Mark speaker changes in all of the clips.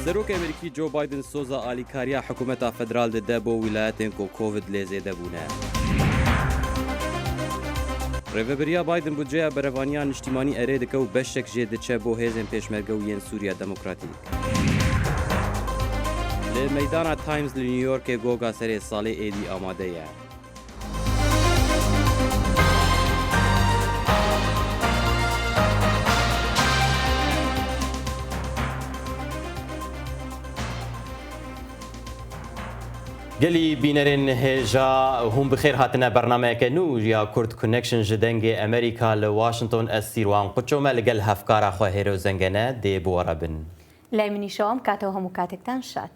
Speaker 1: سەرۆک ئەمریکی جۆ بایدن سۆزە ئالیکاریە حکوومەتە فەدرال دەدە بۆ ویلایەتێن کۆ کۆڤید لێزێ دەبوونە. ڕێڤەبەریە بایدن بودجەیە بەرەڤانیان نیشتیمانی ئەرێ دەکە و بەشێک ژێ دەچێ بۆ هێزên پێشمەرگە و یەن سووریا دەموکراتیک. لە مەیدانە تایمز لە نیویۆرکێ گۆگا سەرێ ساڵێ ئێدی ئامادەیە. گەلی بینەرێن هێژا هەم بخێر هاتنە بەرنامەیەکە نو یا کورد کونەکشن ji dengê ئەمریکا لە واشنگتن ئەس سیروان قوچۆمە لەگەل هەفکارا خۆ هێرە و زەنگەنە دێ بوەڕە بن.
Speaker 2: لای منیشەوەم کاتەوە هەموو کاتێکتان شاد.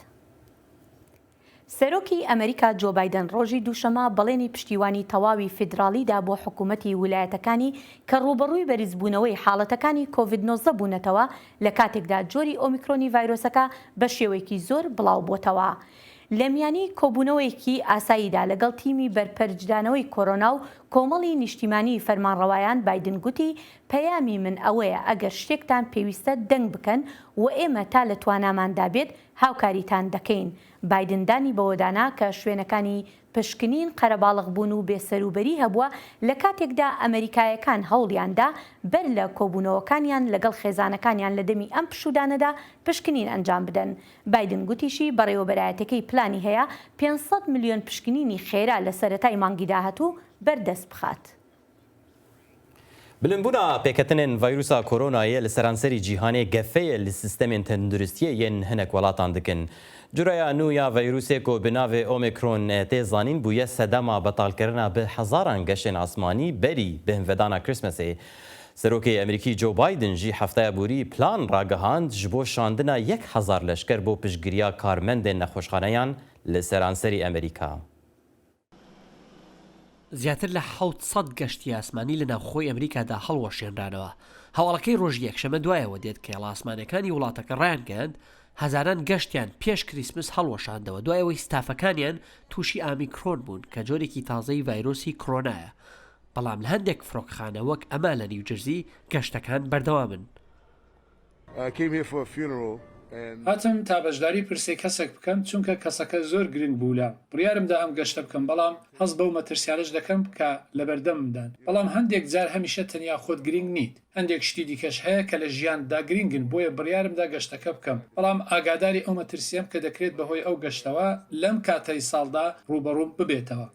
Speaker 2: سەرۆکی ئەمریکا جۆ بایدن ڕۆژی دووشەمە بەڵێنی پشتیوانی تەواوی فیدراڵیدا بۆ حکوومەتی ویلایەتەکانی کە ڕوبەڕووی بەریزبوونەوەی حاڵەتەکانی کۆڤید-19 بوونەتەوە لە کاتێکدا جۆری ئۆمیکرۆنی ڤایرۆسەکە بە شێوەیەکی زۆر بڵاو بۆتەوە. لە میانی کۆبوونەوەیەکی ئاساییدا لەگەڵ تیمی بەرپەرجدانەوەی کۆرۆنا و کۆمەڵی نیشتیمانی فەرمانڕەوایان بایدن گوتی پەیامی من ئەوەیە ئەگەر شتێکتان پێویستە دەنگ بکەن و ئێمە تا لە تواناماندا بێت هاوکاریتان دەکەین. بایدن دانی بەوەدانا کە شوێنەکانی پشکنین قەرەباڵغ بوون و بێسەروبەری هەبووە لە کاتێکدا ئەمریکایەکان هەوڵیاندا بەر لە کۆبوونەوەکانیان لەگەڵ خێزانەکانیان لە دەمی ئەم پشودانەدا پشکنین ئەنجام بدەن. بایدن گوتیشی بەڕێوەبەرایەتەکەی پلانی هەیە 500 میلیۆن پشکنینی خێرا لە سەرەتای مانگی داهاتوو بەردەست بخات.
Speaker 1: بلندبوونا پێکەتنên ڤایرۆسا کۆرۆنایە لە سەرانسەری جیهانê gefeyê li sistemên tenduristiyê yên hinek welatan dikin. Curaya nû ya ڤایرۆسê ku bi navê Omikron tê zanîn bûye sedema betalkirina bi hezaran geşên asmanî berî bi hinvedana Krismesê. Serokê Emerîkî Joe Biden jî heftaya borî plan ragihand ji bo şandina 1000 leşker bo piştgiriya karmendên nexweşxaneyan li seranserî Emerîka.
Speaker 3: زیاتر لە 700 گەشتی ئاسمانی لە ناوخۆی ئەمریکادا هەڵوەشێنرانەوە. هەواڵەکەی ڕۆژی یەکشەمە دوایەوە دێت کە هێڵە ئاسمانەکانی وڵاتەکە ڕایانگەاند هەزاران گەشتیان پێش کریسمس هەڵوەشاندەوە دوایەوەی ستافەکانیان تووشی ئامیکرۆن بوون کە جۆرێکی تازەی ڤایرۆسی کۆرۆنایە. بەڵام لە هەندێک فڕۆکخانە وەک ئەمە لە نیوجەرسی گەشتەکان بەردەوامن.
Speaker 4: هاتم تا بەشداری پرسێ کەسێک بکەم چونکە کەسەکە زۆر گرنگ بوولا بڕیارمدا ئەم گەشتە بکەم بەڵام هەز بەو مەترسیانش دەکەم کە لە بەردەممدان بەڵام هەندێک جار هەمیشە تەنیا خۆت گرنگ نیت هەندێک شتی دیکەش هەیە کە لە ژیاندا گرنگن بۆیە بڕیارمدا گەشتەکە بکەم بەڵام ئاگاداری ئەو مەترسیەم کە دەکرێت بەهۆی ئەو گەشتەوە لەم کاتەی ساڵدا ڕوبەڕووم ببێتەوە.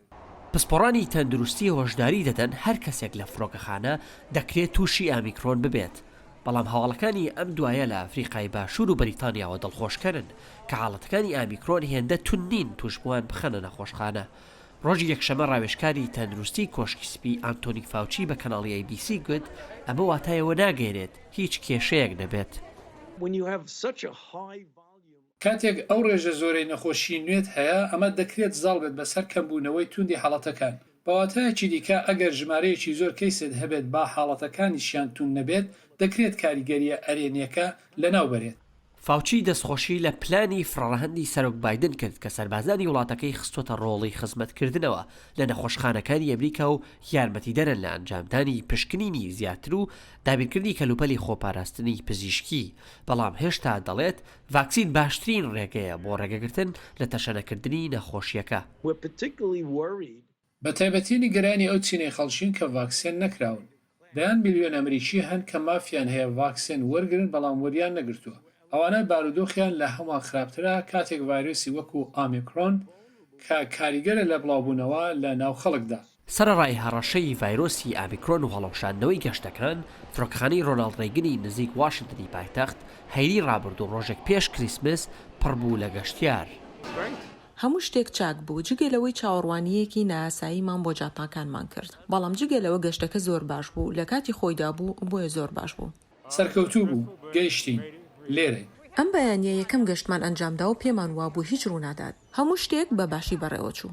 Speaker 3: پسپۆڕانی تەندروستی هۆشداری دەدەن هەر کەسێک لە فڕۆکەخانە دەکرێت تووشی ئامیکرۆن ببێت. بەڵام هەواڵەکانی ئەم دوایە لە ئەفریقای باشوور و بەریتانیاوە دڵخۆشکەرن کە حاڵەتەکانی ئامیکرۆن هێندە تون نین توشبووان بخەنە نەخۆشخانە. ڕۆژی یەکشەمە ڕاوێژکاری تەندروستی کۆشکی سپی ئانتۆنی فاوچی بە کەناڵی ABC گوت ئەمە واتایەوە ناگەێنێت هیچ کێشەیەک نەبێت.
Speaker 4: کاتێک ئەو ڕێژە زۆرەی نەخۆشی نوێت هەیە ئەمە دەکرێت زاڵ بێت بەسەر کەمبوونەوەی توندی حاڵەتەکان. بەواتایەکی دیکە ئەگەر ژمارەیەکی زۆر کەیسێت هەبێت با حاڵەتەکانیشیان تون نەبێت دەکرێت کاریگەریە ئەرێنیەکە لەناو بەرێت.
Speaker 3: فاوچی دەستخۆشی لە پلانی فڕەهەندی سەرۆک بایدن کرد کە سەربازانی وڵاتەکەی خستۆتە ڕۆڵی خزمەتکردنەوە لە نەخۆشخانەکانی ئەمریکا و یارمەتی دەرن لە ئەنجامدانی پشکنینی زیاتر و دابینکردنی کەلوپەلی خۆپاراستنی پزیشکی. بەڵام هێشتا دەڵێت ڤاکسین باشترین ڕێگەیە بۆ ڕێگەگرتن لە تەشەنەکردنی نەخۆشیەکە.
Speaker 4: بە تایبەتی گەرانی ئەو چینەی خەڵشین کە ڤاکسین نەکراون. دەیان میلیۆن ئەمریکی هەن کە مافیان هەیە ڤاکسین وەرگرن بەڵام وەریان نەگرتووە. ئەوانە بارودۆخیان لە هەمووان خراپترە کاتێک ڤایرۆسی وەکو ئامیکرۆن کە کاریگەرە لە بڵاوبوونەوە لە ناو خەڵکدا.
Speaker 3: سەرەڕای هەڕەشەی ڤایرۆسی ئامیکرۆن و هەڵەوشاندنەوەی گەشتەکان فڕۆکخانەی ڕۆناڵد ڕێگنی نزیک واشنگتنی پایتەخت هەیری ڕابرد و ڕۆژێک پێش کریسمس پڕبوو لە گەشتیار.
Speaker 5: هەموو شتێک چاک بوو جگەلەوەی چاوەڕوانیەکی ناساییمان بۆ جاتاکانمان کرد بەڵام جگەلەوە گەشتەکە زۆر باش بوو لە کاتی خۆیدا بوو بۆیە زۆر باش بوو.
Speaker 4: سەرکەوتوو بوو گەیشتین لێرە.
Speaker 5: ئەم بەیانیە یەکەم گەشتمان ئەنجامدا و پێمان وابوو هیچ ڕوونادات هەموو شتێک بە باشی بەڕێوە چوو.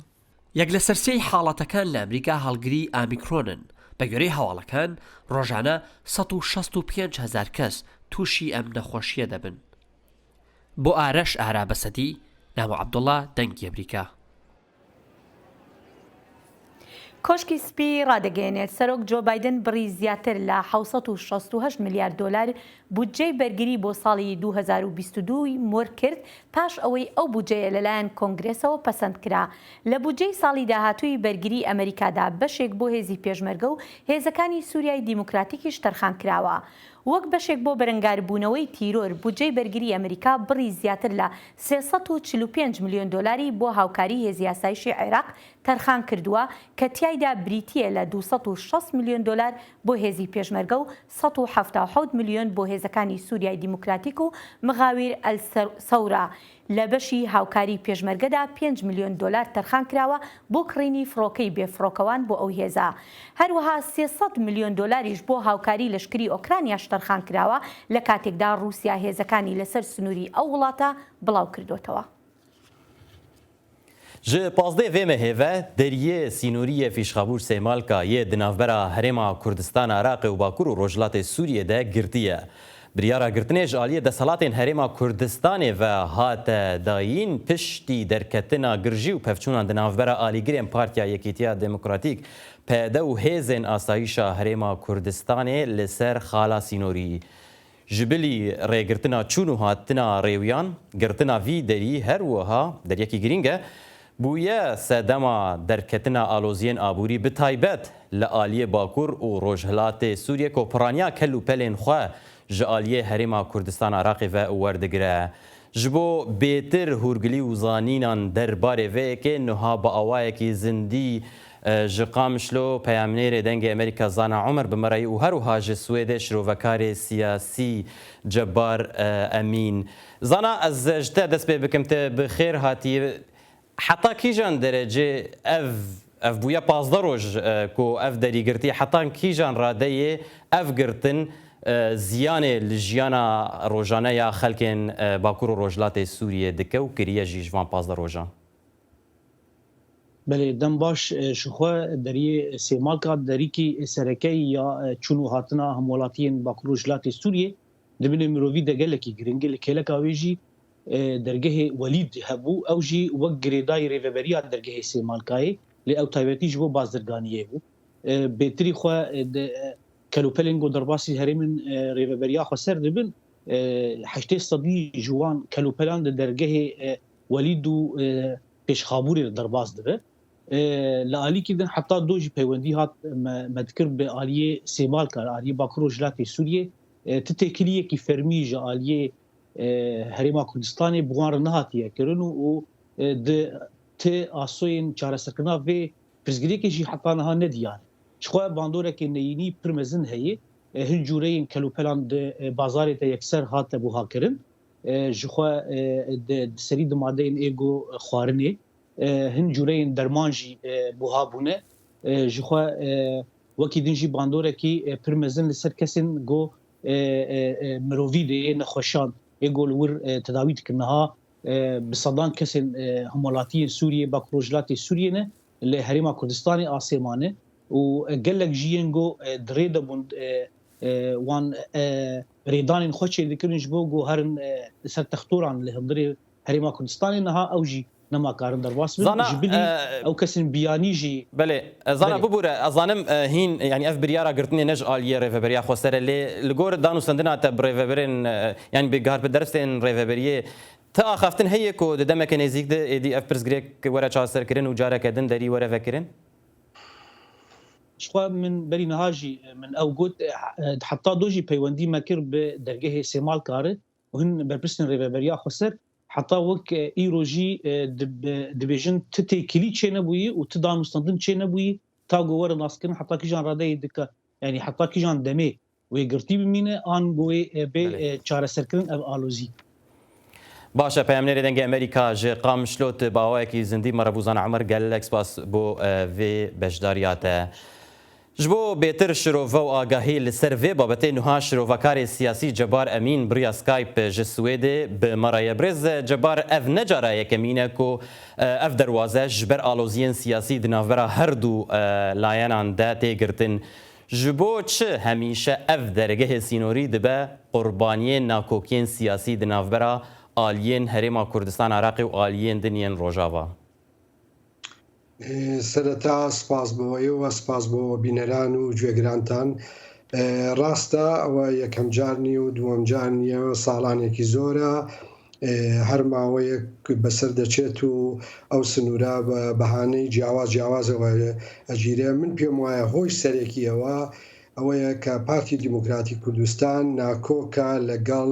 Speaker 3: یەک لە سەرسەی حاڵەتەکان لە ئەمریکا هەڵگری ئامیکرۆنن. بە گوێرەی هەواڵەکان ڕۆژانە 165,000 کەس تووشی ئەم نەخۆشیە دەبن. بۆ ئارەش ئارا بەسەدی ناوە عەبدوڵڵا دەنگی ئەمریکا.
Speaker 2: کۆشکی سپی ڕادەگەێنێت سەرۆک جۆ بایدن بڕی زیاتر لە 668 میلیارد دلار بودجەی بەرگری بۆ ساڵی 2022 مۆر کرد پاش ئەوەی ئەو بودجەیە لەلایەن کۆنگرێسەوە پەسەند کرا. لە بودجەی ساڵی داهاتووی بەرگری ئەمریکادا بەشێک بۆ هێزی پێشمەرگە و هێزەکانی سووریای دیموکراتیکیش تەرخان کراوە. وەک بەشێک بۆ بەرەنگاربوونەوەی تیرۆر بودجەی بەرگری ئەمریکا بڕی زیاتر لە 345 میلیۆن دلاری بۆ هاوکاری هێزی یاسایشی عێراق تەرخان کردووە کە تیایدا بریتیە لە 260 میلیۆن دلار بۆ هێزی پێشمەرگە و 177 میلیۆن بۆ هێزەکانی سووریای دیموکراتیک و مغاویر ئەلسەورا. لە بەشی هاوکاری پێشمەرگەدا 5 میلیۆن دلار تەرخان کراوە بۆ کڕینی فڕۆکەی بێفڕۆکەوان بۆ ئەو هێزە. هەروەها 300 میلیۆن دلاریش بۆ هاوکاری لەشکری ئۆکرانیاش تەرخان کراوە لە کاتێکدا رووسیا هێزەکانی لەسەر سنووری ئەو وڵاتە بڵاو کردوتەوە.
Speaker 1: Ji pazdê vê me hêve deriyê sînoriyê fîşxabûr Sêmalka yê di navbera Herêma Kurdistana Iraqê û Bakur û Rojhilatê Sûriyê de girtiye. Biryara girtinê ji aliyê desalatên Herêma Kurdistanê ve hate dayîn piştî derketina girjî û pevçûnan di navbera alîgirên Partiya Yekîtiya Demokratîk PD û hêzên asayîşa Herêma Kurdistanê li ser xala sînorî. Ji bilî rêgirtina çûn û hatina rêwiyan, girtina vî derî her wiha deryekî girîng e, bûye sedema derketina aloziyên aborî bi taybet li aliyê Bakur û Rojhilatê Sûriyê kopiraniya kel û pelên xwe ji aliyê Herêma Kurdistana Iraqê ve werdigire. Ji bo bêtir hûrgilî û zanînan derbarê vê yekê niha bi awayekî zindî ji Qamişlo peyamnêrê dengê Amerîka Zana Umer bi merayî û her wiha ji Swêdê şirovekarê siyasî Cebbar Emîn. Zana ez ji te dest pê bikim te bi xêr hatiyê heta kîjan derecê ev bûye 15 roj ku ev derîgirtî hetan kîjan radeyê ev girtin ziyanê li jiyana rojane ya xelkên Bakur û Rojhilatê Sûriyê dike û kiriye jî ji van 15 rojan.
Speaker 6: Belê dem baş ji xwe deriyê Sêmalka derîkî serekeyî ya çûn û hatina hemwelatiyên Bakur û Rojhilatê Sûriyê dibîne mirovî de gelekî giring li kêleka wê jî dergehê Welîd hebû ew jî wek girêdayî rêveberiya dergehê Sêmalkayê lê ew taybetî ji bo bazdirganiyê bû. Bêtirî xwe kelûpelên got derbasî herêmên rêveberiya xwe ser dibin 8 sedî ji wan kelûpelan di dergehê Welîd û pêşxabûrê derbas dibe. Li alîkî din heta do jî peywendî hat me dikir bi aliyê Sêmalka aliyê Bakur û Rojhilatê Sûriyê ti têkiliyekî fermî ji aliyê Herêma Kurdistanê bi wan re nehatiye kirin û di ti asoyên çareserkirina vê pirsgirêkê jî heta niha nediyane. Ji xwe bandorekê neyînî pir mezin heye hin cûreyên kelûpelan di bazarê te yekser hate buhakirin. Ji xwe di serî di madeyên êgo xwarinê hin cûreyên derman jî buha bûne. Ji xwe wekî din jî bandorekî pir mezin li ser kesên got mirovî de nexweşan êgo li wir tedawî dikin niha bi sedan kesên hemwelatiyên Sûriyê Bakur û Rojhilatê Sûriyê ne li Herêma Kurdistanê asêmane û gelek jiyên got dirê de bûn wan rêdanên xwe çê dikirin ji bo got herin li ser textoran li hundirê Herêma Kurdistanê niha ew jî nemakarin derbas bin ji bilî ew kesên biyanî jî
Speaker 1: belê zana bibûre ez zanim hîn yanî ev biryara girtinê ne ji aliyê rêveberiya xwe ser e lê li gor danûstandina te bi rêveberên yanî bi garpederstên rêveberiyê te axaftin heye ku di demeke nêzik de êdî ev pirsgirêk were çaserkirin û careke din derî were vekirin?
Speaker 6: Ji xwe min berî niha jî min ew got heta do jî peywendî me kir bi dergehê Sêmalka re û hin berpirsên rêveberiya xwe ser heta wek îro jî dibêjin ti têkilî çê nebûyî û ti danûstandin çê nebûyî ta got were naskirin heta kîjan radeyê dike yanî heta kîjan demê wê girtî bimîne an got wê bê çareserkirin ev alozî.
Speaker 1: Baş e peyamnêrê dengê Amerîka ji Qamişlo ti bawayekî zindî me re bû Zana Umer gelek spas bo vê beşdariya te. Ji bo bêtir şirove û agahî li ser vê babetê niha şirovekarê siyasî Cebbar Emîn biriya Skype ji Swêdê bi me re ye. Birêz Cebbar ev ne cara yekemîn e ku ev derwaze ji ber aloziyên siyasî di navbera her du layenan de tê girtin. Ji bo çi hemîşe ev dergehê sînorî dibe qurbaniyên nakokiyên siyasî di navbera aliyên Herêma Kurdistana Iraqê û aliyên din yên Rojava?
Speaker 7: سەرەتا سپاس بۆەوەیەوە سپاس بۆ بینەران و گوێگرانتان ڕاستە ئەوە یەکەم جارنی و دووەم جارنیەوە ساڵانێکی زۆرە هەر ماوەیەک بەسەر دەچێت و ئەو سنوورە بە بەهانەی جیاوازەوە ئەگیرێ من پێم وایە هۆی سەرێکیەوە ئەوەیە کە پارتی دیموکراتی کوردستان ناکۆکە لەگەڵ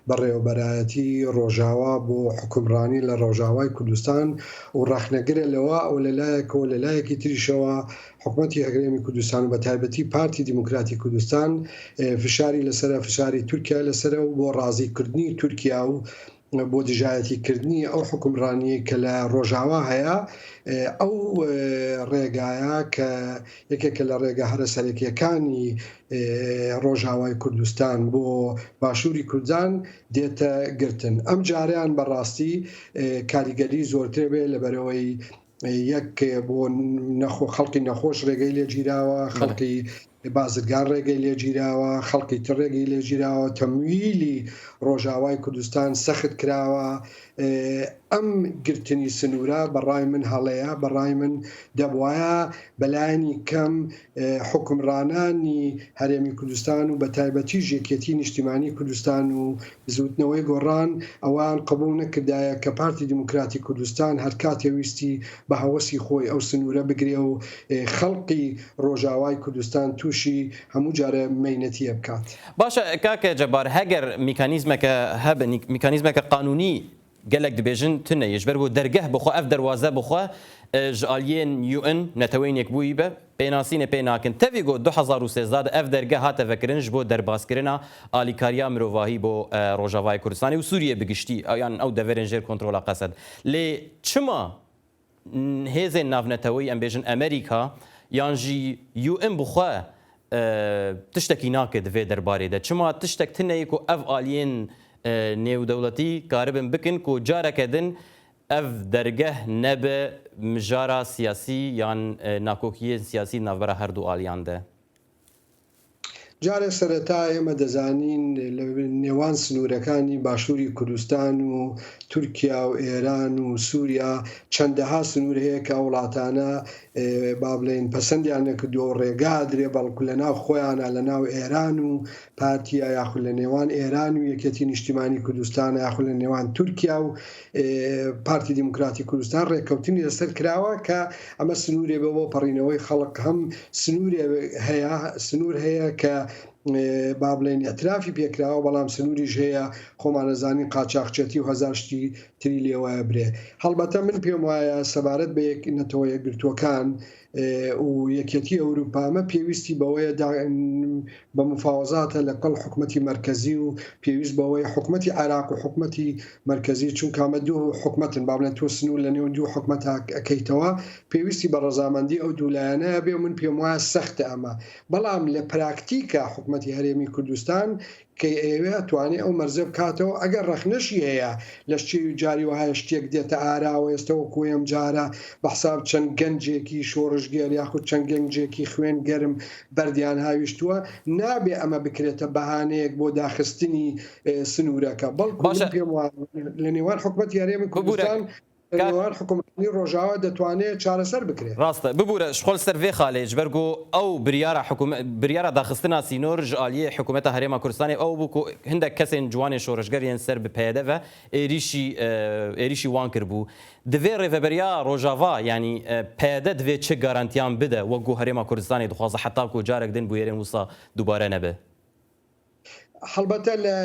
Speaker 7: بەڕێوەبەرایەتی ڕۆژاوا بۆ حکومڕانی لە ڕۆژاوای کوردستان و ڕەخنەگرە لەوە ئەو لەلایەکەوە لەلایەکی تریشەوە حکوومەتی هەگرێمی کوردستان و بە تایبەتی پارتی دیموکراتی کوردستان فشاری لەسرە فشاری تورکیا لەسرە و بۆ ڕازیکردنی تورکیا و بۆ دژایەتیکردنی ئەو حکومڕانی کە لە ڕۆژاوا هەیە ئەو ڕێگایە کە یەکێکە لە ڕێگە هەرە سەرەکیەکانی ڕۆژاوای کوردستان بۆ باشووری کوردستان دێتە گرتن ئەم جاریان بەڕاستی کاریگەری زۆرتر بێ لەبەرەوەی یەک بۆ خەڵکی نەخۆش ڕێگەی لێگیراوە خەڵکی بازرگان ڕێگەی لێگیراوە خەڵکی تر ڕێگەی لێگیراوە تەمویلی ڕۆژاوای کوردستان سەخت کراوە ئەم گرتنی سنوورە بەڕای من هەڵەیە بەڕای من دەبواە بەلایانی کەم حکمڕانانی هەرێمی کوردستان و بە تایبەتی ژێکێتی نیشتیمانی کوردستان و زوتنەوەی گۆڕان ئەوان قبول نەکردایە کە پارتی دیموکراتی کوردستان هەر کاتێ ویستی بە هەوەسی خۆی ئەو سنوورە بگرێ و خەڵقی ڕۆژاوای کوردستان تووشی هەموو جارە مەینەتیە بکات.
Speaker 1: باشە کاکە جەبار هەگەر میکانیزمەکە هەبن میکانیزمەکە قانونی gelek dibêjin tune ji ber ku dergeh bixwe ev derwaze bixwe ji aliyên UN netewênek bûyî be pênasînê pê nakin. Tevî got 2013 ev dergeh hate vekirin ji bo derbazkirina alîkariya mirovahî bo Rojavayê Kurdistanê û Sûriye bigiştî yan ew deverên jêr kontrola qesed. Lê çima hêzên navnetewî em bêjin Amerîka yan jî UN bixwe tiştekî nake di vê derbarê de çima tiştek tineyê ku ev aliyên نێودەوڵەتی کاربن بکن و جارێکە دن ئەv دەرگەه نەبێ مژارە سیاسی یان ناکۆکیە سیاسی ناوبەرە هەردوو ئالیان دە.
Speaker 7: جارێ سەرەتا ئێمە دەزانین لە نێوان سنوورەکانی باشووری کوردستان و تورکیا و ئێران و سووریا چەندەها سنوور هەیە کە وڵاتانە با بڵێن پەسەندیان نەکردووە ڕێگا درێ بەڵکو لە ناو خۆیانە لە ناو ئێران و پارتیا یاخود لە نێوان ئێران و یەکێتی نیشتیمانی کوردستان یاخود لە نێوان تورکیا و پارتی دیموکراتی کوردستان ڕێککەوتنی لەسەر کراوە کە ئەمە سنوورێ بە بۆ پەڕینەوەی خەڵک هەم سنوور هەیە کە با بڵێن ئەترافی پێکراوە بەڵام سنووریش هەیە خۆمانەزانی قاچاقچێتی و هەزارشتی تری لێوایە برێ. هەڵبەتە من پێم وایە سەبارەت بە نەتەوە یەکگرتووەکان و یەکێتی ئەوروپامە پێویستی بەوەیە بە مفاوەزاتە لەگەڵ حکوومەتی مرکزی و پێویست بەوەی حکوومەتی عێراق و حکوومەتی مرکزی چونکەمە دوو حکوومەتن با بڵێن تۆ سنوور لە نێو دوو حکوومەت ئەەکەیتەوە پێویستی بە ڕەزامەندی ئەو دوولایەنەیە بێ من پێم وایە سەختە ئەمە بەڵام لە پراکتیکە حکوومەتی هەرێمی کوردستان کە ئێوە توانێت ئەو مەرزە بکاتەوە ئەگەر ڕەخنەشی هەیە لە شتی جاری وهایە شتێک دێتە ئاراوە ئێستەوە کوێم جارە بەحساب چەند گەنجێکی شۆڕژگەر یاخود چەند گەنجێکی خوێن گەرم بەردیان هاویشتووە نابێ ئەمە بکرێتە بەهانەیەک بۆ داخستنی سنوورەکە بەڵکو پێم لە نێوان حکوومەتی هەرێمی کوردستان حکوومەتی ڕۆژاوا دەتوانێت چارەسەر بکرێت.
Speaker 1: ڕاستە ببوورە شخۆل سەرێ خاڵێ ژبەرگۆ ئەو بریارە داخستنا سینۆر ژ عالیە حکوومەتە هەرێما کوردستانی ئەو بوو هەندێک کەسێن جوانی شۆڕژگەریان سەر بپێدەوە ئێریشی وان کرد بوو. دەوێ ڕێڤەبەریا ڕۆژاوا ینی پێدە دەوێت چه گارانتیان بدە وەکو هەرێما کوردستانی دخوازە حتا و جارێک دن بوو ێرێن وسا دووبارە نەبێ.
Speaker 7: هەڵبەتە لە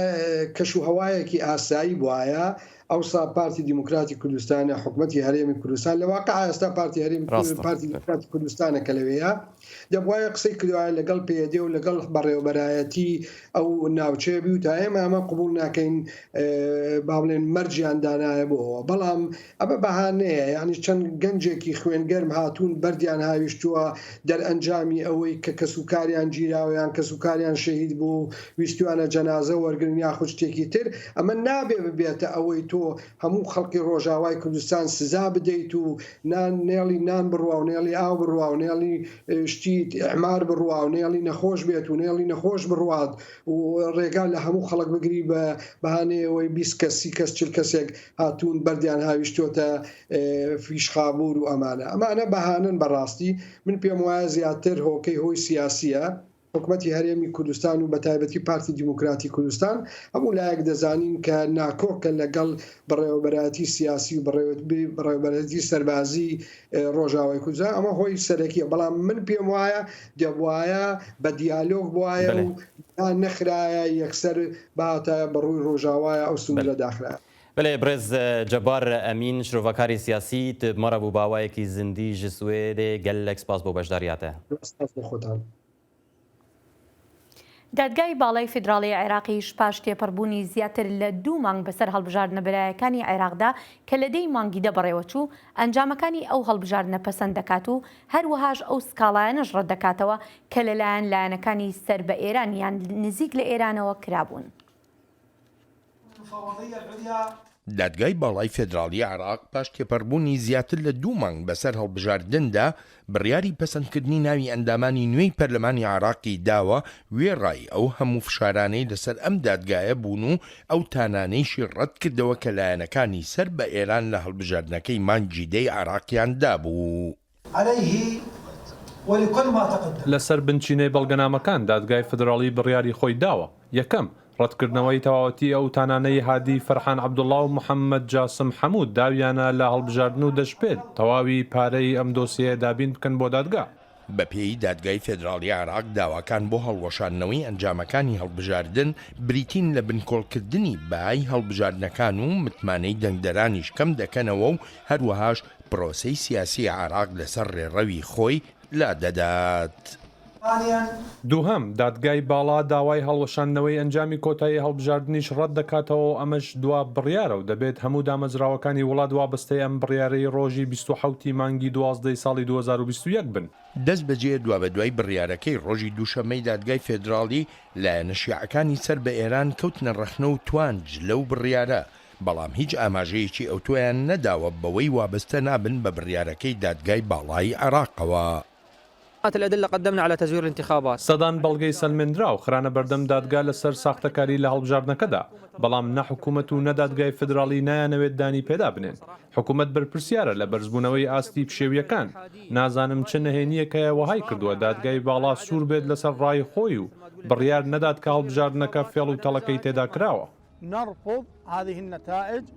Speaker 7: کەشوهەوایەکی ئاسایی وایە ئەوسا پارتی دیموکراتی کوردستانە حکوومەتی هەرێمی کوردستان لە واقع ئێستا پارتی هەرێمی پارتی دیموکراتی کوردستانە کە لەوەیە دەبواە قسەی کردوایە لەگەڵ پێدێ و لەگەڵ بەڕێوەبەرایەتی ئەو ناوچەیەبی و تا ئێمە ئەمە قبول ناکەین با بڵێن مەرجیان دانایە بۆەوە بەڵام ئەمە بەهانەیە یعنی چەند گەنجێکی خوێنگەرم هاتوون بەردیان هاویشتووە دەرئەنجامی ئەوەی کە کەسوکاریان گیراوەیان کەسوکاریان شەهید بوو ویستوانە جەنازە وەرگرن یاخود شتێکی تر ئەمە نابێ ببێتە ئەوەی تۆ هەموو خەڵکی ڕۆژاوای کوردستان سزا بدەیت و نێڵی نان بڕوا و نێڵی ئاو بڕوا و نێڵی شتی چیت ئەعمار بڕوا و نێڵی نەخۆش بێت و نێڵی نەخۆش بڕوات و ڕێگا لە هەموو خەڵک بگری بە بەهانەیەوەی 20 کەس 30 کەس 40 کەسێک هاتوون بەردیان هاویشتۆتە فیشخابور و ئەمانە بەهانن بەڕاستی من پێم وایە زیاتر هۆکەی هۆی سیاسیە حکومەتی هەرێمی کوردستان و بە تایبەتی پارتی دیموکراتی کوردستان هەموو لایەک دەزانین کە ناکۆکە لەگەڵ بەڕێوەبەرەتی سیاسی و بەڕێوەبەرەتی سەربازی ڕۆژاوای کوردستان ئەمە هۆی سەرەکیە بەڵام من پێم وایە دەبوایە بە دیالۆگ بواە و نەخرایە یەکسەر باتە بەڕووی ڕۆژاوایە ئەو سنوورە داخرایە.
Speaker 1: بله برز جبار امین شروفکاری سیاسی مره بو باوایی که زندی جسویده گلک سپاس بو بشداریاته.
Speaker 7: سپاس بو خودتان.
Speaker 2: دادگای باڵای فیدراڵی عێراقیش پاش تێپەڕبوونی زیاتر لە 2 مانگ بەسەر هەڵبژاردنە بەلایەکانی عێراقدا کە لە دەی مانگی دەبڕێوەچوو ئەنجامەکانی ئەو هەڵبژاردنە پەسەند دەکات و هەروەهاش ئەو سکاڵایەنەش ڕەت دەکاتەوە کە لەلایەن لایەنەکانی سەر بە ئێران یان نزیک لە ئێرانەوە کرابوون.
Speaker 8: دادگای باڵای فێدراڵی عێراق پاش تێپەڕبوونی زیاتر لە 2 مانگ بەسەر هەڵبژاردندا بڕیاری پەسەندکردنی ناوی ئەندامانی نوێی پەرلەمانی عێراقی داوە وێڕای ئەو هەموو فشارانەی لەسەر ئەم دادگایە بوون و ئەو تانانەیشی ڕەت کردەوە کە لایەنەکانی سەر بە ئێران لە هەڵبژاردنەکەی مانگی دەی عێراقیان دابوو.
Speaker 9: لەسەر بنچینەی بەڵگەنامەکان دادگای فدراڵی بڕیاری خۆی داوە. یەکەم ڕەتکردنەوەی تەواوەتی ئەو تانانەی هادی فەرحان عەبدوڵڵا و محەممەد جاسم حەموود داویانە لە هەڵبژاردن و دەشپێت تەواوی پارەی ئەم دۆسیە دابین بکەن بۆ دادگا.
Speaker 8: بەپێی دادگای فێدراڵی عێراق داواکان بۆ هەڵوەشاندنەوەی ئەنجامەکانی هەڵبژاردن بریتین لە بنکۆڵکردنی بای هەڵبژاردنەکان و متمانەی دەنگدەرانیش کەم دەکەنەوە و هەروەهاش پرۆسەی سیاسی عێراق لەسەر ڕێڕەوی خۆی لا دەدات.
Speaker 9: دووهەم دادگای باڵا داوای هەڵوەشاندنەوەی ئەنجامی کۆتایی هەڵبژاردنیش ڕەت دەکاتەوە ئەمەش دوا بڕیارە و دەبێت هەموو دامەزراوەکانی وڵات وابەستەی ئەم بڕیارەی ڕۆژی 27 مانگی 12 ساڵی 2021 بن.
Speaker 8: دەست بەجێ دوا بە دوای بڕیارەکەی ڕۆژی دووشەمەی دادگای فێدراڵی لایەنە شیعەکانی سەر بە ئێران کەوتنە ڕەخنە و توانج لەو بڕیارە بەڵام هیچ ئاماژەیەکی ئەو تۆیان نەداوە بەوەی وابەستە نابن بە بڕیارەکەی دادگای باڵای عێراقەوە.
Speaker 10: الأدلة قدمنا على تزوير الانتخابات.
Speaker 9: سەدان بەڵگەی سەلمێنرا و خرانە بەردەم دادگا لەسەر ساختەکاری لە هەڵبژاردنەکەدا بەڵام نەحکوومەت و نەدادگای فدراڵی نایانەوێت دانی پێدا بنێن. حکوومەت بەرپرسیارە لە بەرزبوونەوەی ئاستی پشێویەکان. نازانم چه نهێنیەکەیە وەهای کردووە دادگای باڵا سوور بێت لەسەر ڕای خۆی و بڕیار نەدات کە هەڵبژاردنەکە فێڵ و تەڵەکەی تێدا کراوە.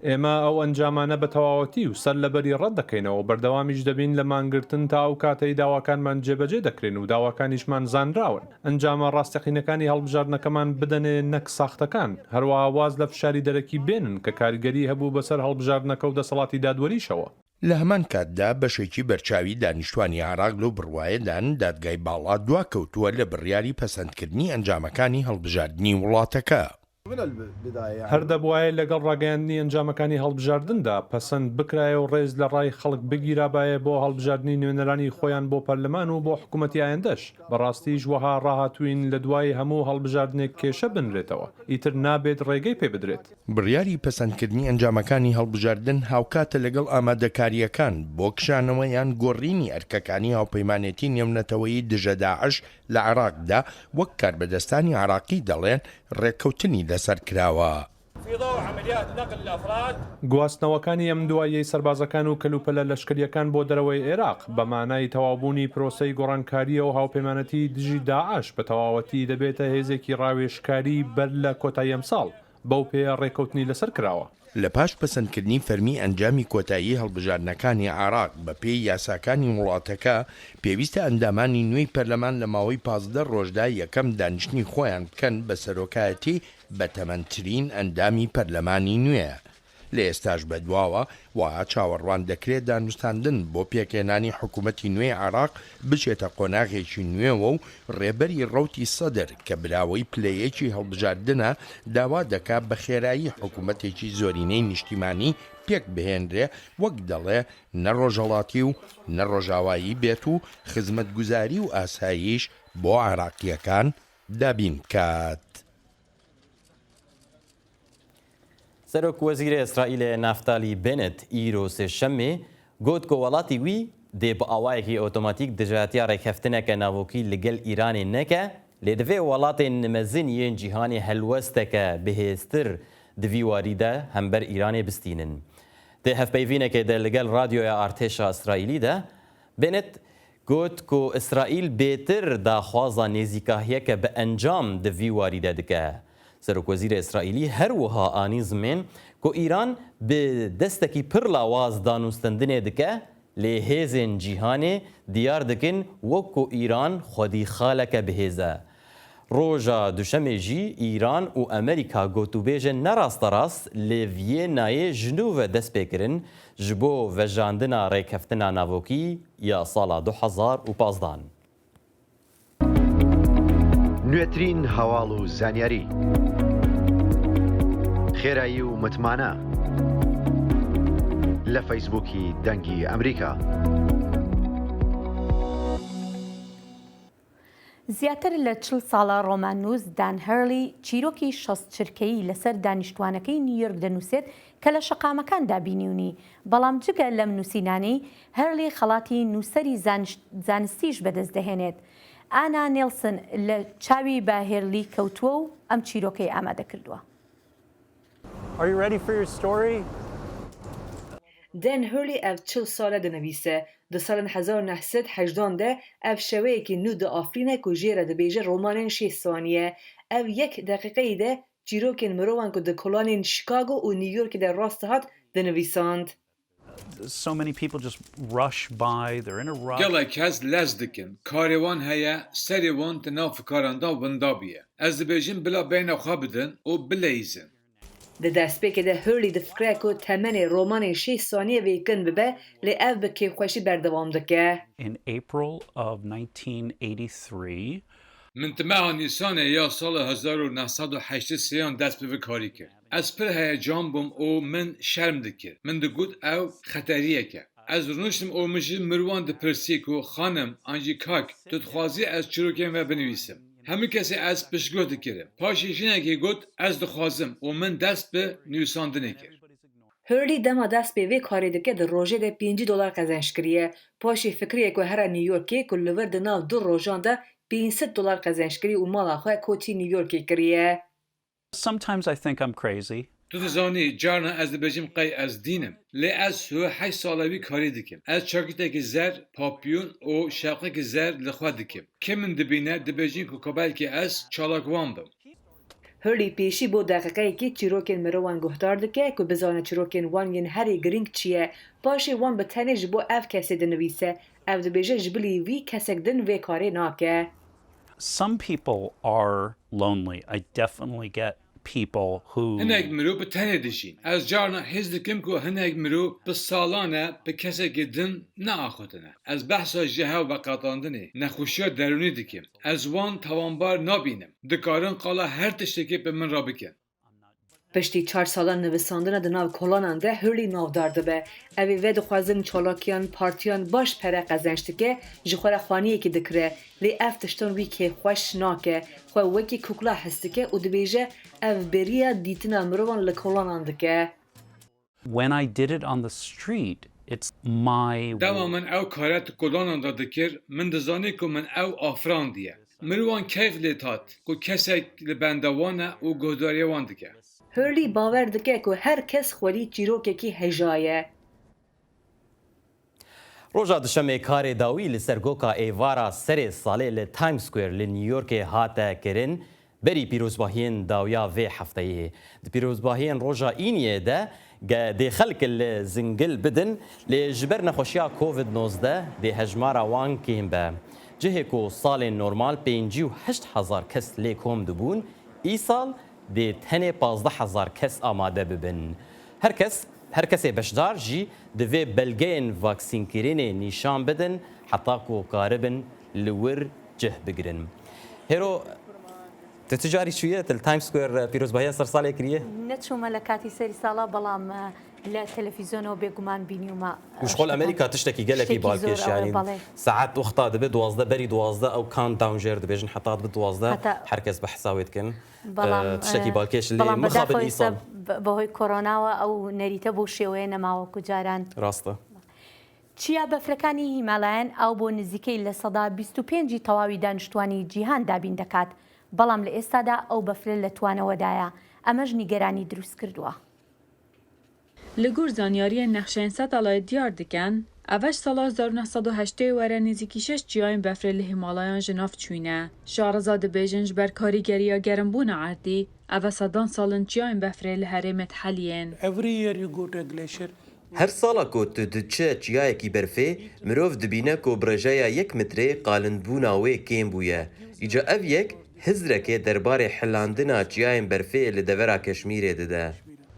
Speaker 9: ئێمە ئەو ئەنجامانە بە تەواوەتی و سەر لەبەری ڕەت دەکەینەوە بەردەوامیش دەبین لە مانگرتن تا ئەو کاتەی داواکانمان جێبەجێ دەکرێن و داواکانیشمان زانراون ئەنجامە ڕاستەقینەکانی هەڵبژاردنەکەمان بدەنێ نەک ساختەکان هەروەها واز لە فشاری دەرەکی بێنن کە کاریگەری هەبوو بەسەر هەڵبژاردنەکە و دەسەڵاتی دادوەریشەوە.
Speaker 8: لە هەمان کاتدا بەشێکی بەرچاوی دانیشتوانی عێراق لەو بڕوایەدان دادگای باڵا دواکەوتووە لە بڕیاری پەسەندکردنی ئەنجامەکانی هەڵبژاردننی وڵاتەکە.
Speaker 9: هەر دەبوایە لەگەڵ ڕاگەیاندنی ئەنجامەکانی هەڵبژاردندا پەسەند بکرایە و ڕێز لە ڕای خەڵک بگیرابایە بۆ هەڵبژاردننی نوێنەرانی خۆیان بۆ پەرلەمان و بۆ حکوومەتی ئایندەش بەڕاستیش وەها ڕاهاتوین لە دوای هەموو هەڵبژاردنێک کێشە بنرێتەوە ئیتر نابێت ڕێگەی پێ بدرێت.
Speaker 8: بڕیاری پەسەندکردنی ئەنجامەکانی هەڵبژاردن هاوکاتە لەگەڵ ئامادەکاریەکان بۆ کشانەوە یان گۆڕینی ئەرکەکانی هاوپەیمانێتی نێونەتەوەی دژە داعش لە عێراقدا وەک کاربەدەستانی عێراقی دەڵێن ڕێککەوتنی لەسەر کراوە.
Speaker 9: گواستنەوەکانی ئەم دوایەی سەربازەکان و کەلوپەلە لەشکریەکان بۆ دەرەوەی عێراق بە مانای تەواوبوونی پرۆسەی گۆڕانکاریە و هاوپەیمانەتی دژی داعش بە تەواوەتی دەبێتە هێزێکی ڕاوێژکاری بەر لە کۆتایی ئەم ساڵ بەو پێ ڕێککەوتنی لەسەر کراوە.
Speaker 8: لە پاش پەسەندکردنی فەرمی ئەنجامی کۆتایی هەڵبژاردنەکانی عێراق بە پێی یاساکانی وڵاتەکە پێویستە ئەندامانی نوێی پەرلەمان لە ماوەی 15 ڕۆژدا یەکەم دانیشتنی خۆیان بکەن بە سەرۆکایەتی بە تەمەنترین ئەندامی پەرلەمانی نوێ. لە ئێستاش بەدواوە وایە چاوەڕوان دەکرێت دانوستاندن بۆ پێکێنانی حکوومەتی نوێی عێراق بچێتە قۆناغێکی نوێوە و ڕێبەری ڕەوتی سەدر کە براوەی پلەیەکی هەڵبژاردنە داوا دەکات بە خێرایی حکوومەتێکی زۆرینەی نیشتیمانی پێک بهێنرێ وەک دەڵێ نەڕۆژەڵاتی و نەڕۆژاوایی بێت و خزمەتگوزاری و ئاساییش بۆ عێراقیەکان دابین بکات.
Speaker 1: سەرۆک وەزیرە ئیسرائیل نافتالی بێنێت ئیرۆ سێشەمێ گوت کە وڵاتی وی دێ بە ئاوایەکی ئۆتۆماتیک دژاتیا ڕێککەفتنەکە ناوۆکی لەگەل ئیرانی نەکە لێ دەوێ وڵاتێن نمەزن یەن جیهانی هەلوەستەکە بەهێزتر دوی واریدە هەمبەر ئیرانێ بستینن. دێ هەفپەیڤینەکێدا لەگەل رادیۆیا ئارتێشا ئیسرائیلیدا بێنێت گوت کو ئیسرائیل بێتر داخوازە نێزیکاهیەکە بە ئەنجام دوی واریدە دکە. سەرۆکوەزیرە ئیسرائیلی هەروەها ئانی زمێن کو ئیران بە دەستێکی پڕ لاواز دانوستندنێ دکە لێ هێزên جیهانê diyar dikin wekku îran xwedî xaleke bihêze. Roja duşemê jî îran û Amerîka gotûbêjin nerasterast lê Vîyênayê ji nû ve dest pêkirin ji bo vejandina rêkeftina navokî ya sala 2015.
Speaker 11: نوێترین هەواڵ و زانیاری خێرایی و متمانە لە فەیسبووکی دەنگی ئەمریکا.
Speaker 2: زیاتر لە 40 ساڵە ڕۆماننووس دان هەرلی چیرۆکی شەست چرکەیی لەسەر دانیشتوانەکەی نیویۆرک دەنووسێت کە لە شەقامەکاندا بینیونی. بەڵام جگە لەم نووسینانەی هەرلی خەڵاتی نووسەری زانستیش بەدەست دەهێنێت. ئانا نێلسن لە چاوی بە هێرلی کەوتووە و ئەم چیرۆکەی ئامادە کردووە.
Speaker 12: دان هەرلی ئەو 40 ساڵە دەنەویسە. Di salên 1980 de ev şeweyekî nû diafrîne ku jê re dibêje romanên 6 saniye. Ev yek deqîqeyê de çîrokên mirovan ku di kolanên Chicago û New Yorkê de rast hat dinivîsand.
Speaker 13: So many people just rush by, they're in a rush.
Speaker 14: Gelek kes lez dikin. Karê wan heye, serê wan di nav fikaran da winda biye. Ez dibêjim bila beyna xwe bidin û bileyzin.
Speaker 12: Di destpêkê de Hurley difikire ku temenê romanên 6 saniye vêkin bibe lê ev bi kêfxweşî berdewam dike.
Speaker 13: In April of 1983,
Speaker 14: min timeha Nîsanê ya sala 1983 dest bi vê karî kir. Ez pir heyecan bûm û min şerm dikir. Min digot ew xeteriyek e. Ez rûniştim û min jî mirwan dipirsî ku xanim an jî kak tu dixwazî ez çîrokên ve binivîsim. Hemû kesê ez piştgûh dikirim. Paşê jinekê got ez dixwazim û min dest bi nivîsandinê kir.
Speaker 12: Hurley dema dest pê vê karê dike di rojê de $50 qezenç kiriye. Paşê fikriyê ku here New Yorkê ku li vir di nav du rojan de $500 qezenç kirî û mala xwe kotî New Yorkê kiriye.
Speaker 13: sometimes I think I'm crazy.
Speaker 14: Tu dizanî carna ez dibêjim qey ez dînim. Lê ez 8 sala wî karî dikim. Ez çakîtekî zer, papyon û şewqekî zer li xwe dikim. Kim min dibîne dibêjin ku belkî ez çalakwan bim.
Speaker 12: Hurley pêşî bo deqîqeyekî çîrokên mirovan guhdar dike ku bizane çîrokên wan yên herî giring çi ye. Paşê wan bi tenê ji bo ev kesê dinivîse. Ev dibêje ji bilî vî kesek din vê karê nake.
Speaker 13: Some people are lonely. I definitely get people who
Speaker 14: hinek mirov bi tenê dijîn. Ez carna hêz dikim ku hinek mirov bi salan e bi kesekê din neaxutine. Ez behsa ji hev veqetandinê nexweşiya derûnî dikim. Ez wan tawanbar nabînim. Dikarin qala her tiştekê bi min rabikin.
Speaker 12: Piştî 4 salan nivîsandina di nav kolanan de Hurley navdar dibe. Evê vê dixwazin çalakiyan partiyan baş pere qezenç dike ji xwe re xwaniyekî dikire. Lê ev tiştan wî kêfxweş nake. Xwe wekî kukla hes dike û dibêje ev bêriya dîtina mirovan li kolanan dike.
Speaker 13: when I did it on the street, it's my
Speaker 14: Dema min ew kare tu kolanan da dikir, min dizanî ku min ew afrandiye. Mirovan keyf lê hat ku kesek li benda wan e û guhdariya wan dike.
Speaker 12: Hurley bawer dike ku her kes xwedî çîrokekî heja ye.
Speaker 1: Roja dişemê karê dawî li ser goka êvara serê salê li Times Square li New Yorkê hate kirin berî pîrozbahiyên dawiya vê hefteyê. Di pîrozbahiyên roja îniyê de dê xelk li zingil bidin lê ji ber nexweşiya COVID-19 dê hejmara wan kêm be. Cihê ku salên normal 58,000 kes lê kom dibûn, îsal dê tenê 15,000 kes amade bibin. Her kesê beşdar jî divê belgeyên vaksînkirînê nîşan bidin heta ku karibin li wir cih bigirin. Hêro tu ticarî çûye til Times Square pîrozbahiya ser salê kiriye?
Speaker 2: نەچوومە لە کاتی سەری ساڵا بەڵام لە تەلەڤیزیۆنەوە بێگومان بینیومە.
Speaker 1: وشغل ئەمریکا تشتێکی گەلێکی باڵکێش ینی ساعت وەختا دەبێت 12 بەری 12 ئەو کاونتداون ژێر دەبێژن حتا بە 12 هەرکەس بە حساوێت کن تشتێکی باڵکێش لێ مخابن ئیساڵ
Speaker 2: بەهۆی کۆرۆناوە ئەو نەریتە بۆ شێوەیە نەماوەکو جاران
Speaker 1: ڕاستە.
Speaker 2: چیا بەفرەکانی هیمالایەن ئەو بۆ نزیکەی لە سەدا 25 تەواوی دانیشتوانی جیهان دابین دەکات بەڵام لە ئێستادا ئەو بەفرە لە توانەوەدایە ئەمەش نیگەرانی دروست کردووە.
Speaker 15: لە گۆر زانیاریە نەخشەین سەتەڵای دیار دکەن ئەڤەش ساڵا 1970 وەرە نزیکی 6 جیاین بەفرە لە هیمالایان ژناف چوینە. شارەزا دەبێژن ژبەر کاریگەریە گەرمبوونە عەردی ئەڤە سەدان ساڵن جیاین بەفرێ لە هەرێمێت حەلیێن.
Speaker 16: هەر ساڵە کۆ تو دچە چیایەکی بەرفێ مرۆڤ دبینە کۆ برژەیە 1 مترێ قالندبوونا وێ کێم بووە. ئیجا ئەڤ یەک هزرەکێ دەربارێ حلاندنا چیایên berfê li devera Keşmîrê dide.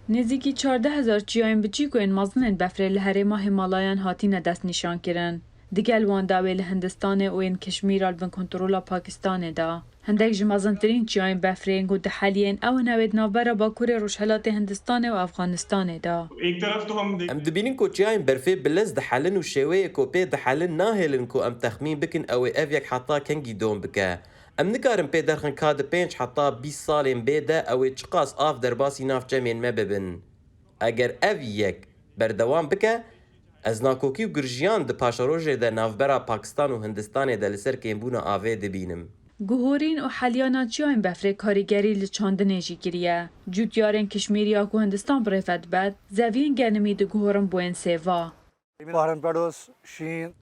Speaker 15: نزیکی 14,000 جیاین بچیکۆین مەزنên بەفرێ لە هەرێما هیمالایان هاتینە دەست نیشانkirin. Digel wan dawê li Hindistanê û yên Keşmîra li bin kontrola Pakistanê da. Hindek ji mezintirîn çiyayên befrên ku di heliyên ew in ew ê navbera Bakurê Rojhilatê Hindistanê û Efxanistanê da.
Speaker 16: Em dibînin ku çiyayên berfê bi lez dihelin û şêweyê ku pê dihelin nahêlin ku em texmîn bikin ew ê ev yek heta kengî dom bike. Em nikarin pê derxin ka di 5 heta 20 salên bê de ew ê çiqas av derbasî navçemên me bibin. Eger ev yek berdewam bike, ez nakokî û girjiyan di paşerojê de navbera Pakistan û Hindistanê de li ser kêmbûna avê dibînim.
Speaker 15: Guhorîn û heliyana çiyayên befrê karîgerî li çandinê jî kiriye. Cûtyarên Kişmîriya ku Hindistan birêve dibet, zeviyên genimî diguhorin bo yên sêva.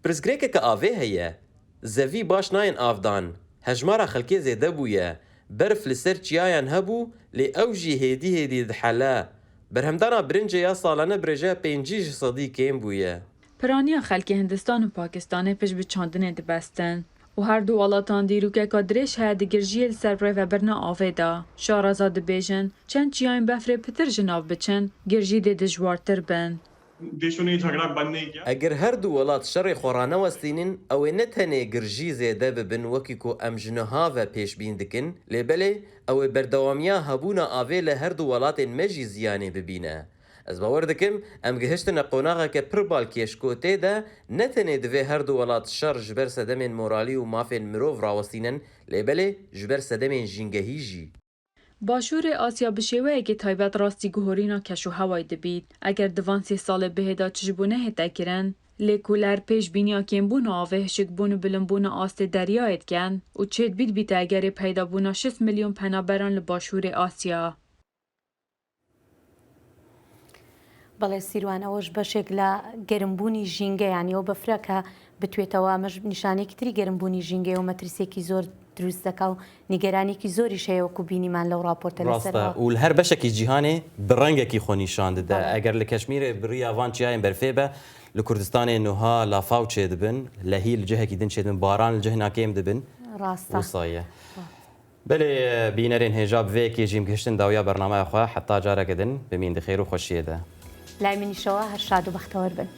Speaker 16: Pirsgirêkeke avê heye. Zevî baş nayên avdan. Hejmara xelkê zêde bûye. Berf li ser çiyayan hebû, lê ew jî hêdî hêdî dihele. Berhemdana birincê ya salane birêje 5 ji sedî kêm bûye.
Speaker 15: Piraniya xelkê Hindistan û Pakistanê pişt bi çandinê dibestin. û her du welatan dîrûkeka dirêj heye di girjiyê li ser rêvebirina avê da. Şareza dibêjin, çend çiyayên befrê pitir ji nav biçin, girjî dê dijwartir bin.
Speaker 16: Eger her du welat şerê xwarane westînin, ew ê ne tenê girjî zêde bibin wekî ku em ji niha ve pêşbîn dikin, lêbelê ew ê berdewamiya hebûna avê li her du welatên me jî ziyanê bibîne. Ez bawer dikim em gihiştine qonaxeke pir bal kêşkotê de ne tenê divê her du welat şer ji ber sedemên moralî û mafên mirov rawestînin, lêbelê ji ber sedemên jîngehî jî.
Speaker 15: Başûrê Asya bi şêweyekê taybet rastî guhorîna keşûhewayê dibît. Eger divan sê salê bihêda çi ji bo nehête kirin, lê ku ler pêşbîniya kêmbûna avê hişikbûn û bilimbûna astê deryayê dikin û çêt bît bîte egerê peydabûna 6 milyon penaberan li başûrê Asya.
Speaker 2: بەڵێ سیروانەوەش بەشێک لە گەرمبوونی ژینگە یانی ئەو بەفرەکە بتوێتەوە ئەمەش نیشانێکی تری گەرمبوونی ژینگە و مەترسێکی زۆر دروست دەکا و نیگەرانێکی زۆری شەیەوەکو بینیمان لەو راپۆرتە
Speaker 1: لەسەرەوە و هەر بەشێکی جیهانێ بڕەنگێکی خۆ نیشان دەدا ئەگەر لە کەشمیرێ بڕی ئاوان چیایên berfê be li Kurdistanê niha lafaw çê dibin lehî li cihekî din çê dibin baran li cih nakêm dibin wisa belê bînerên hêja bi vê yekê jî gihiştin dawiya bernameya xwe heta careke din bimîn di xêr û xweşiyê de.
Speaker 2: لای منیشەوە هەر شاد و بەختەوەر بن.